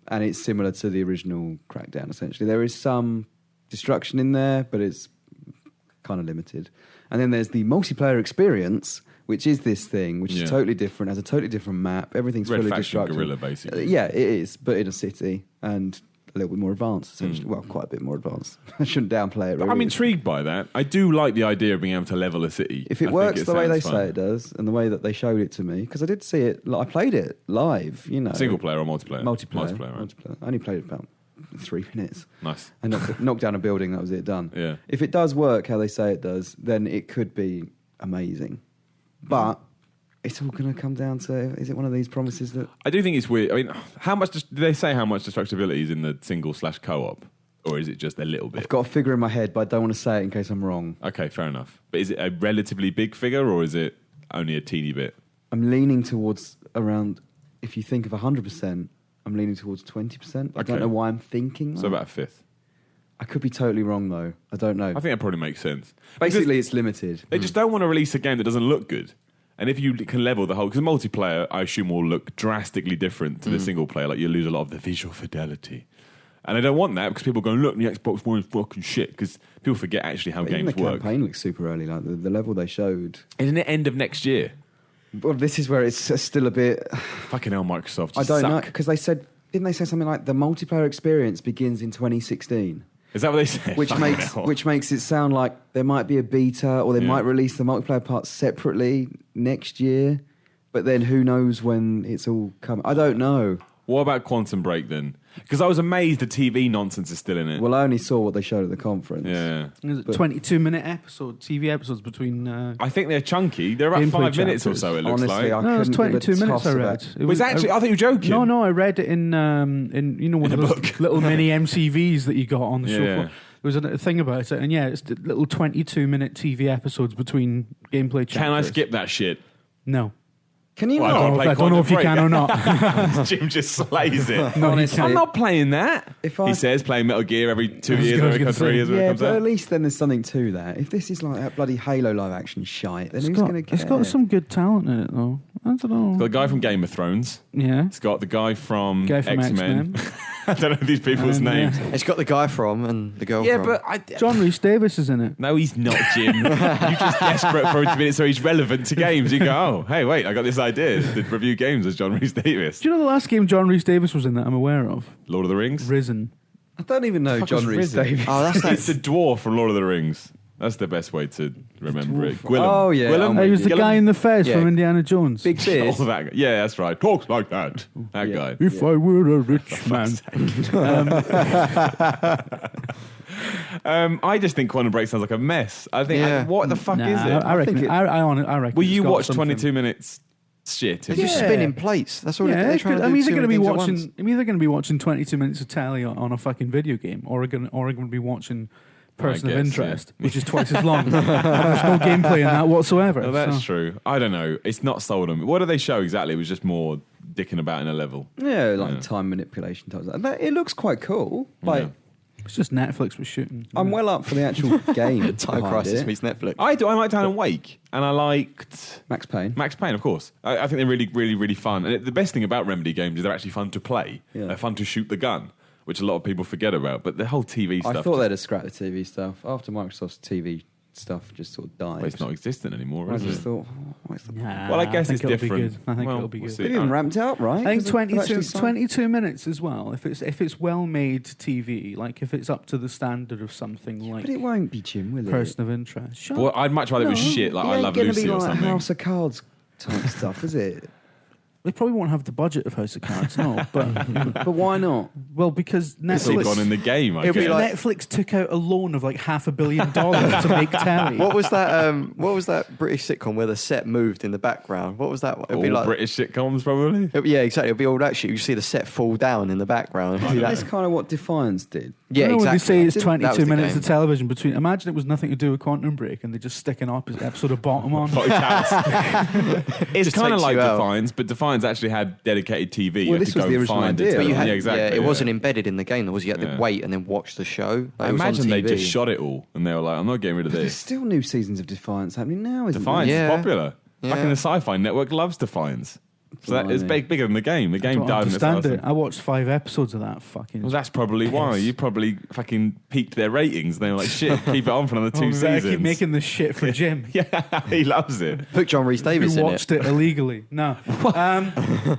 and it's similar to the original Crackdown, essentially. There is some destruction in there, but it's kind of limited. And then there's the multiplayer experience, which is this thing, which Yeah. is totally different, has a totally different map, everything's Red fully Faction destructible. Guerrilla, basically. Yeah, it is, but in a city, and little bit more advanced, essentially. Well, quite a bit more advanced. I shouldn't downplay it. Really. I'm intrigued by that. I do like the idea of being able to level a city. If it works the way they say it does, and the way that they showed it to me, because I did see it, I played it live, Single player or multiplayer? Multiplayer. Right. Multiplayer. I only played it about 3 minutes. Nice. I knocked down a building, that was it, done. Yeah. If it does work how they say it does, then it could be amazing. But it's all going to come down to, is it one of these promises that... I do think it's weird. I mean, did they say how much destructibility is in the single/co-op? Or is it just a little bit? I've got a figure in my head, but I don't want to say it in case I'm wrong. Okay, fair enough. But is it a relatively big figure or is it only a teeny bit? I'm leaning towards around, if you think of 100%, I'm leaning towards 20%. I don't know why I'm thinking that. So about a fifth. I could be totally wrong, though. I don't know. I think that probably makes sense. Basically, it's limited. They just don't want to release a game that doesn't look good. And if you can level the whole... Because multiplayer, I assume, will look drastically different to the single player. Like, you lose a lot of the visual fidelity. And I don't want that because people go, look, the Xbox One is fucking shit. Because people forget actually how games the work. campaign looks super early. Like, the level they showed... Isn't it end of next year? Well, this is where it's still a bit... Fucking hell, Microsoft. I don't know. Because they said... Didn't they say something like the multiplayer experience begins in 2016? Is that what they said? Which makes it sound like there might be a beta or they might release the multiplayer parts separately next year. But then who knows when it's all coming? I don't know. What about Quantum Break then? Because I was amazed the TV nonsense is still in it. Well, I only saw what they showed at the conference. Yeah. Is it 22-minute TV episodes between... I think they're chunky. They're about 5 minutes or so, it looks Honestly, like. I No, it's couldn't give 22 a minutes toss I read. about- It was actually... I thought you were joking. No, I read it in one of those little mini MCVs that you got on the show floor. There was a thing about it, and it's the little 22-minute TV episodes between gameplay chapters. Can I skip that shit? No. Can you Well, not? I don't know if you can or not. Jim just slays it. No, Honestly, I'm not playing that. If I- He says playing Metal Gear every 2 years, I was every gonna 3 say. years when it Yeah, comes but out. at least then there's something to that. If this is like that bloody Halo live action shite, then who's going to care? It's got some good talent in it, though. I don't know. It's got the guy from Game of Thrones. Yeah. It's got the guy from, X-Men. X-Men. I don't know these people's names. It's got the guy from and the girl Yeah, from. but John Rhys Davis is in it. No, he's not, Jim. You're just desperate for him to be in it so he's relevant to games. You go, oh, hey, wait, I got this idea to review games as John Rhys Davis. Do you know the last game John Rhys Davis was in that I'm aware of? Lord of the Rings? Risen. I don't even know Fuck John was Rhys Risen? Davies. Oh, that's It's the dwarf from Lord of the Rings. That's the best way to remember it. Gwillem. Oh, yeah. Gwillem? He was the Gillum? guy in the Fez Yeah. from Indiana Jones. Big beard. Oh, that guy. Yeah, that's right. Talks like that. That Yeah. guy. If I were a rich man. I just think Quantum Break sounds like a mess. I think, Yeah. what the fuck is it? I reckon. think it- I reckon. Will it's you got watch something. 22 minutes shit? They're just spinning plates. That's all Yeah, they're trying to do. I'm either too going to many be things at watching. once. I'm either going to be watching 22 minutes of telly on a fucking video game, or I'm going to be watching Person of guess, Interest, which is twice as long. And there's no gameplay in that whatsoever. Oh, that's so. true. I don't know. It's not sold on me. What do they show exactly? It was just more dicking about in a level. Yeah, like Yeah. time manipulation types. It looks quite cool. Like, Yeah. It's just Netflix was shooting. I'm well up for the actual game. Time behind Crisis it. meets Netflix. I liked Alan Wake, and I liked Max Payne. Max Payne, of course. I think they're really, really, really fun. And the best thing about Remedy games is they're actually fun to play. Yeah. They're fun to shoot the gun, which a lot of people forget about. But the whole TV stuff... I thought they'd have scrapped the TV stuff after Microsoft's TV stuff just sort of died. Well, it's not existent anymore, I is just it? thought, what's the Nah, Well, I guess think it's it'll be different. good. I think Well, it'll be we'll good. see. They've even ramped it up, right? I think 'Cause they've actually signed- 22 minutes as well. If it's well made TV, like if it's up to the standard of something like But it won't be, Jim, will it? Person of Interest. Shut Well, I'd much rather it was shit, like it I ain't Love gonna Lucy be or like something. House of Cards type stuff, is it? They probably won't have the budget of House of Cards, no. But But why not? well, because It's all Netflix, gone in the game, I It'll be guess. like- Netflix took out a loan of like $500 million to make telly. What was that? What was that British sitcom where the set moved in the background? What was that? It'd All be like, British sitcoms, probably. yeah, exactly. It'll be all that shit. You see the set fall down in the background. It'd be That's that- kind of what Defiance did. yeah, You know, exactly. when they say it's That was 22 the minutes game. of television between. Imagine it was nothing to do with Quantum Break and they just stick an opposite episode of Bottom on. Fuck cats. It's Just kind of takes like you out. Defiance, but Defiance actually had dedicated TV. You Well, had this to was go the and original find idea. it. But you had, yeah, exactly. it wasn't embedded in the game. Though, was you had Yeah. to wait and then watch the show. I It was on imagine they TV. just shot it all, and they were like, "I'm not getting rid of There's this." still new seasons of Defiance happening now, isn't Defiance Yeah. is popular. Yeah. Fucking the Sci-Fi Network loves Defiance. So that is bigger than the game. The game I died in its understand arse. it. I watched 5 episodes of that fucking. Well, that's probably why. You probably fucking peaked their ratings. They were like, shit, keep it on for another 2 we better seasons. keep making this shit for Jim. Yeah, he loves it. Put John Rhys Davies Who in watched it illegally? No,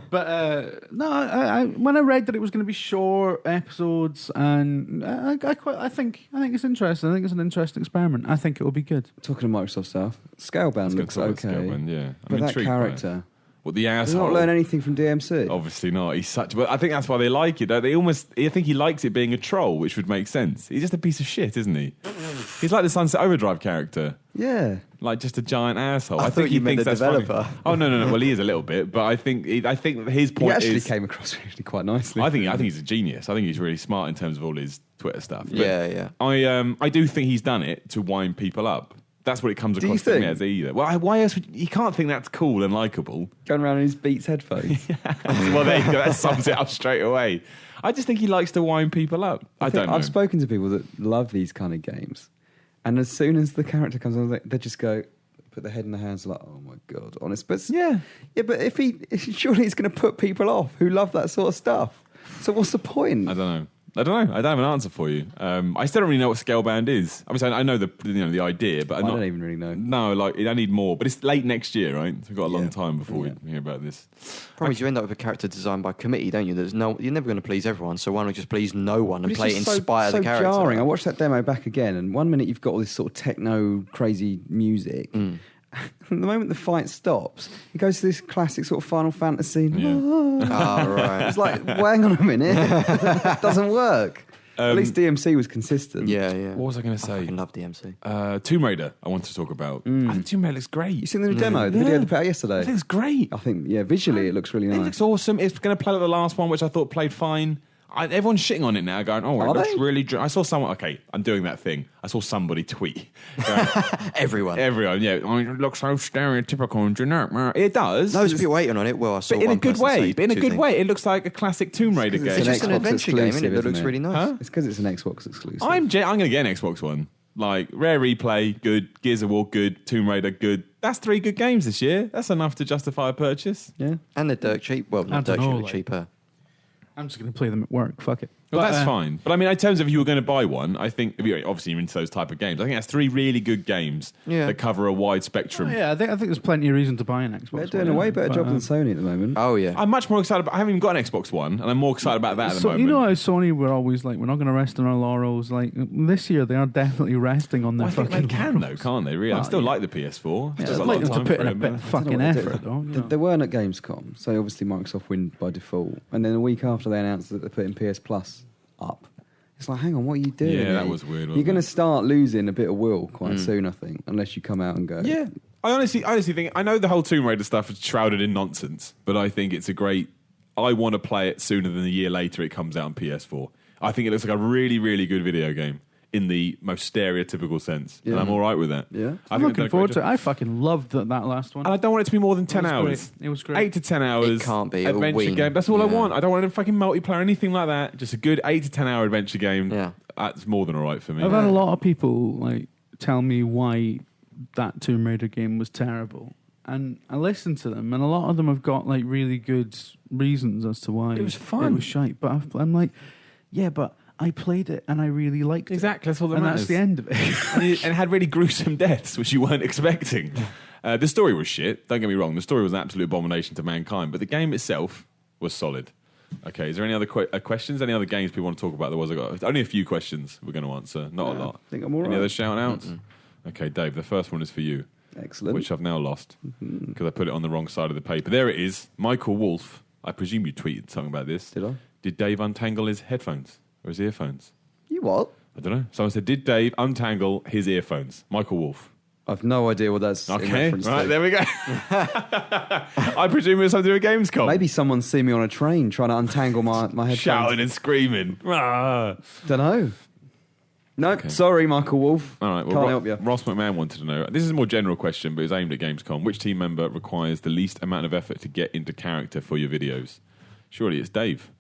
but no. I when I read that it was going to be short episodes, and I think it's interesting. I think it's an interesting experiment. I think it will be good. Talking of Microsoft stuff, Scalebound looks okay. Scalebound, yeah. But I'm that intrigued by it. character, What, the does asshole? not learn anything from DMC. Obviously not. He's such. But I think that's why they like it. I think he likes it being a troll, which would make sense. He's just a piece of shit, isn't he? He's like the Sunset Overdrive character, Yeah. like just a giant asshole. I think thought you meant thinks the that's funny. developer. Oh no. Well, he is a little bit, but I think his He point actually is. came across really quite nicely. I think he's a genius. I think he's really smart in terms of all his Twitter stuff. But Yeah. I do think he's done it to wind people up. That's what it comes Do you across to me think? as either. Well, why else? You can't think that's cool and likable. Going around in his Beats headphones. Well, there you go. That sums it up straight away. I just think he likes to wind people up. I don't know. I've spoken to people that love these kind of games, and as soon as the character comes on, they just go, put their head in their hands, like, "Oh my god, honest." But Yeah. But surely he's going to put people off who love that sort of stuff. So what's the point? I don't know. I don't have an answer for you. I still don't really know what Scalebound is. Obviously, I know the idea, but I don't even really know. No, like I need more. But it's late next year, right? So we've got a long Yeah. time before Yeah. we hear about this. Problem is you end up with a character designed by committee, don't you? You're never going to please everyone, so why not just please no one and But play it's it in just spite of so the character? jarring. I watched that demo back again, and one minute you've got all this sort of techno crazy music. And the moment the fight stops, it goes to this classic sort of Final Fantasy. Yeah. Right. It's like, well, hang on a minute, it doesn't work. At least DMC was consistent. Yeah. What was I going to I say? fucking love DMC. Tomb Raider. I want to talk about. I think Tomb Raider looks great. You seen the new demo, the video they put out yesterday? I think it's great. I think, visually it looks really It nice. looks awesome. It's going to play like the last one, which I thought played fine. Everyone's shitting on it now, going, "Oh, it Are looks they? really." I saw someone. Okay, I'm doing that thing. I saw somebody tweet. Everyone. Everyone, yeah. Oh, it looks so stereotypical and generic. It does. Those people waiting on it. Well, I saw but in a one good person say way. But in a two good things. way. It looks like a classic Tomb Raider It's 'cause game. It's just an Xbox adventure game, isn't it? That exclusive, looks isn't really it? nice. Huh? It's because it's an Xbox exclusive. I'm going to get an Xbox One. Like, Rare Replay, good. Gears of War, good. Tomb Raider, good. That's 3 good games this year. That's enough to justify a purchase. Yeah. And they're dirt cheap. Well, I not don't dirt cheap, know, but like- cheaper. I'm just going to play them at work. Fuck it. Well, But, that's fine. But I mean, in terms of if you were going to buy one, I think, obviously you're into those type of games. I think that's 3 really good games Yeah. that cover a wide spectrum. Yeah, I think there's plenty of reason to buy an Xbox. They're doing One, a way better but, job than Sony at the moment. Oh, yeah. I'm much more excited about. I haven't even got an Xbox One, and I'm more excited about that at the So, moment. you know how Sony were always like, we're not going to rest on our laurels. Like this year, they are definitely resting on their I think fucking they can though, laurels. can't they? Really, I Well, still yeah. like the PS4. Yeah, Still got I'd a like lot them of to time put for in a it, bit but- of I don't know fucking what they do. effort, though. you know. They weren't at Gamescom, so obviously Microsoft win by default. And then a week after they announced that they're putting PS Plus up. It's like, hang on, what are you doing? Yeah, that here? was weird, wasn't You're going to it? start losing a bit of will quite soon, I think, unless you come out and go. Yeah, I honestly think I know the whole Tomb Raider stuff is shrouded in nonsense, but I think it's a great. I want to play it sooner than a year later it comes out on PS4. I think it looks like a really, really good video game in the most stereotypical sense, and Yeah. I'm all right with that. Yeah. I I'm think they've done looking a forward great to it. job. I fucking loved that last one. And I don't want it to be more than 10 was hours. great. It was great. 8 to 10 hours. It can't be. It'll Adventure win. game. That's all I Yeah. want. I don't want a fucking multiplayer or anything like that. Just a good 8 to 10 hour adventure game. Yeah. That's more than all right for me. I've had a lot of people like tell me why that Tomb Raider game was terrible, and I listened to them, and a lot of them have got like really good reasons as to why It was fun. It was shite, but I'm like, yeah, but I played it and I really liked Exactly, that's all it, that and matters. that's the end of it. And it had really gruesome deaths, which you weren't expecting. The story was shit. Don't get me wrong. The story was an absolute abomination to mankind, but the game itself was solid. Okay, is there any other questions? Any other games people want to talk about? There was only a few questions we're going to answer, not a lot. I think I'm all Any right. other shout-outs? Okay, Dave, the first one is for you, Excellent. which I've now lost because I put it on the wrong side of the paper. There it is. Michael Wolf. I presume you tweeted something about this. Did I? Did Dave untangle his headphones or his earphones? You what? I don't know. Someone said, did Dave untangle his earphones? Michael Wolf. I've no idea what that's in Okay, reference right, to. there we go. I presume it was something to do with Gamescom. Maybe someone's seen me on a train trying to untangle my headphones. Shouting and screaming. Ah. Don't know. No, sorry, Michael Wolf. All right, well, Can't help you. Ross McMahon wanted to know. This is a more general question, but it's aimed at Gamescom. Which team member requires the least amount of effort to get into character for your videos? Surely it's Dave.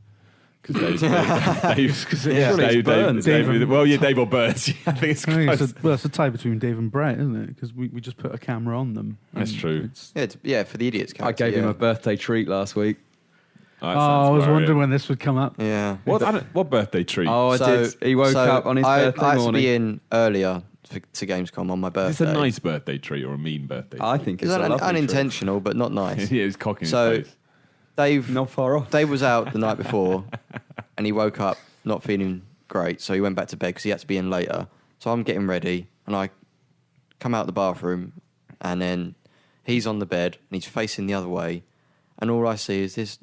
Because Dave's Dave. well, yeah, Dave or Bert. I think it's close. It's a tie between Dave and Brett, isn't it? Because we just put a camera on them. That's true. Yeah, for the idiots. I gave him a birthday treat last week. I was wondering when this would come up. Yeah. What birthday treat? Oh, I did. He woke up on his birthday I had morning. to be in earlier to Gamescom on my birthday. Is this a nice birthday treat or a mean birthday treat? I think it's unintentional, but not nice. Yeah, it's cocking his So face. Dave, Not far off. Dave was out the night before, and he woke up not feeling great, so he went back to bed because he had to be in later. So I'm getting ready, and I come out the bathroom, and then he's on the bed, and he's facing the other way, and all I see is this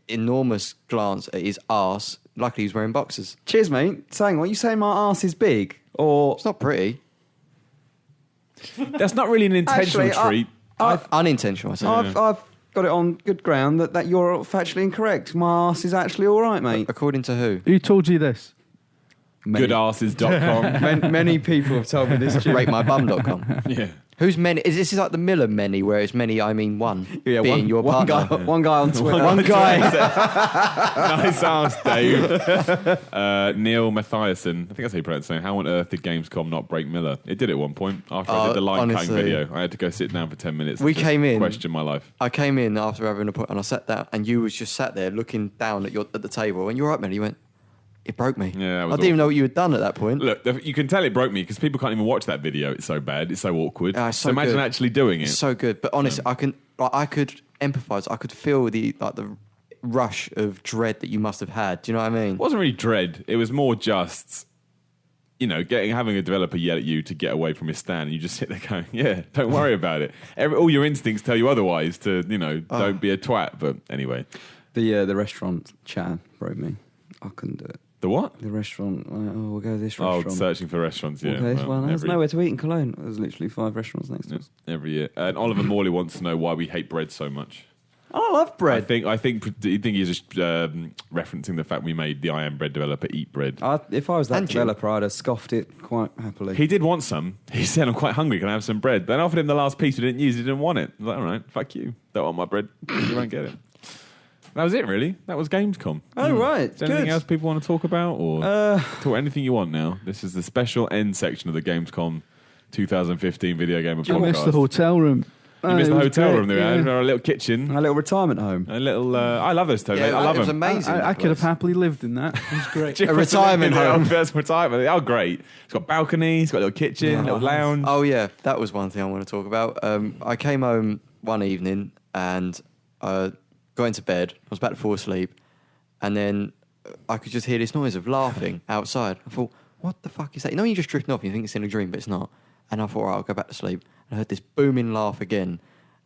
enormous glance at his arse. Luckily, he's wearing boxers. Cheers, mate. Saying what you saying? My arse is big, or It's not pretty. That's not really an intentional Actually, treat. Unintentional, I said. I've got it on good ground that you're factually incorrect. My arse is actually all right, mate. According to who? Who told you this? Goodarses.com. Many people have told me this. RateMyBum.com. Yeah. Who's many? This is like the Miller many, where it's many, I mean one. Yeah, being your one partner. guy, one guy on Twitter. One guy. Nice ass, Dave. Neil Mathiasen, I think that's how you pronounce it. How on earth did Gamescom not break Miller? It did at one point. After I did the line cutting honestly. video, I had to go sit down for 10 minutes. We and just came in. question my life. I came in after having a point, and I sat down, and you was just sat there looking down at the table, and you're right, man. You went, it broke me. Yeah, that I was didn't even awful. know what you had done at that point. Look, you can tell it broke me because people can't even watch that video. It's so bad. It's so awkward. Ah, it's so so imagine good. actually doing it. It's so good, but honestly, I could empathise. I could feel the rush of dread that you must have had. Do you know what I mean? It wasn't really dread. It was more just, having a developer yell at you to get away from his stand, and you just sit there going, "Yeah, don't worry about it." All your instincts tell you otherwise. Don't be a twat. But anyway, The restaurant chat broke me. I couldn't do it. the what? The restaurant. We'll go to this Oh, restaurant. searching for restaurants. Yeah, Okay, well, there's every- nowhere to eat in Cologne. There's literally 5 restaurants next to us. every year. And Oliver Morley wants to know why we hate bread so much. I love bread. I think he's just referencing the fact we made the I Am Bread developer eat bread. If I was that And you. developer, I'd have scoffed it quite happily. He did want some. He said, "I'm quite hungry. Can I have some bread?" Then I offered him the last piece we didn't use. He didn't want it. I was like, "All right, fuck you. Don't want my bread. You won't get it." That was it, really. That was Gamescom. Oh, right. Is there anything Good. else people want to talk about, or talk anything you want now? This is the special end section of the Gamescom 2015 Video Gamer I Podcast. missed the hotel room. You missed the It was hotel great, room. There, we had yeah. our little kitchen, A little retirement home. a little. I love those toilets. Yeah, I love it was them. amazing. I that could have place. happily lived in that. It was great. A retirement home. First retirement. Oh, great! It's got balconies. It's got a little kitchen, little lounge. Oh yeah, that was one thing I want to talk about. I came home one evening and got into bed. I was about to fall asleep, and then I could just hear this noise of laughing outside. I thought, what the fuck is that? You know, when you're just drifting off, you think it's in a dream, but it's not. And I thought, all right, I'll go back to sleep. And I heard this booming laugh again.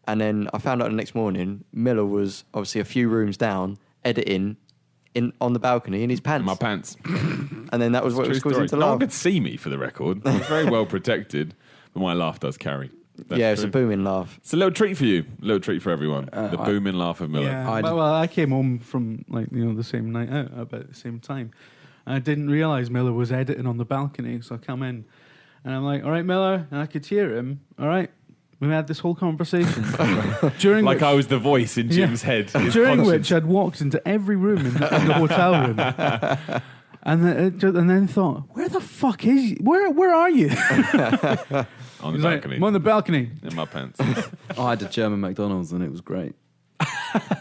And then I found out the next morning, Miller was obviously a few rooms down, editing on the balcony in his pants. In my pants. And then that was what True was causing story. to No one laugh. could see me, for the record. I was very well protected, but my laugh does carry. That's Yeah, it's a true. booming laugh. It's a little treat for you. A little treat for everyone. The booming laugh of Miller. Yeah, I well, I came home from the same night out about the same time. I didn't realise Miller was editing on the balcony, so I come in and I'm like, "All right, Miller," and I could hear him. "All right, we had this whole conversation during Like which, I was the voice in Jim's head. His during conscience. which I'd walked into every room in the hotel room." And then thought, where the fuck is he? Where are you? on the He's like, balcony. "I'm on the balcony." in my pants. I had a German McDonald's and it was great.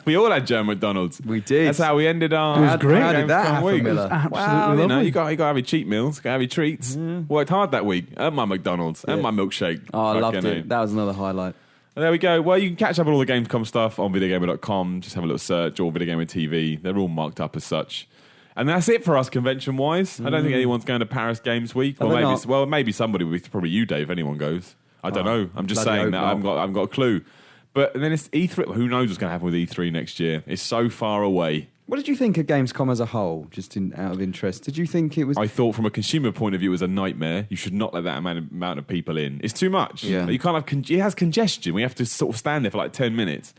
We all had German McDonald's. We did. That's how we ended our. It was great. How did that Gamescom happen, week. Miller? Absolutely Well, you lovely. got to have your cheat meals, got to have your treats. Worked hard that week. And my McDonald's and my milkshake. Oh, I loved Fucking it. That was another highlight. And there we go. Well, you can catch up on all the Gamescom stuff on VideogamerTV.com. Just have a little search, or VideogamerTV. They're all marked up as such. And that's it for us convention-wise. I don't think anyone's going to Paris Games Week. Are Or they maybe, not? well, maybe somebody. Probably you, Dave. If anyone goes, I don't know. I'm just bloody saying hope that. I haven't got a clue. But then it's E3. Who knows what's going to happen with E3 next year? It's so far away. What did you think of Gamescom as a whole, just out of interest? Did you think it was... I thought from a consumer point of view it was a nightmare. You should not let that amount of people in. It's too much. Yeah. You can't have it has congestion. We have to sort of stand there for like 10 minutes.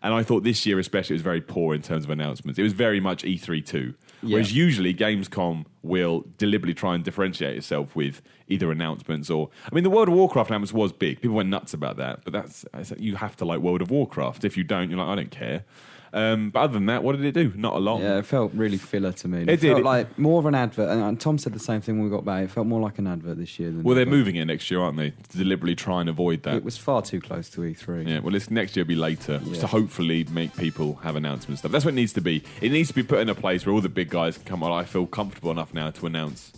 And I thought this year especially it was very poor in terms of announcements. It was very much E3 2. Yeah. Whereas usually Gamescom will deliberately try and differentiate itself with either announcements or... I mean, the World of Warcraft announcement was big. People went nuts about that. But you have to like World of Warcraft. If you don't, you're like, I don't care. But other than that, what did it do? Not a lot. Yeah, it felt really filler to me. It felt did. like more of an advert. And Tom said the same thing when we got back. It felt more like an advert this year than. Well, they're ever. moving it next year, aren't they? To deliberately try and avoid that. It was far too close to E3. Yeah, well, next year will be later, Yeah. to hopefully make people have announcement stuff. That's what it needs to be. It needs to be put in a place where all the big guys can come on. I feel comfortable enough now to announce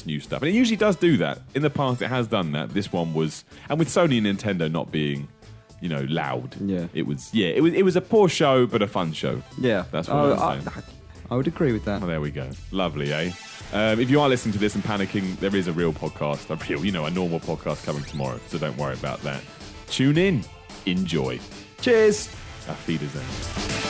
new stuff, and it usually does do that. In the past, it has done that. This one was, and with Sony and Nintendo not being, loud. Yeah. It was a poor show, but a fun show. Yeah, That's what I'm saying. I would agree with that. Oh, there we go. Lovely, eh? If you are listening to this and panicking, there is a real podcast, a normal podcast coming tomorrow, so don't worry about that. Tune in. Enjoy. Cheers. Auf Wiedersehen.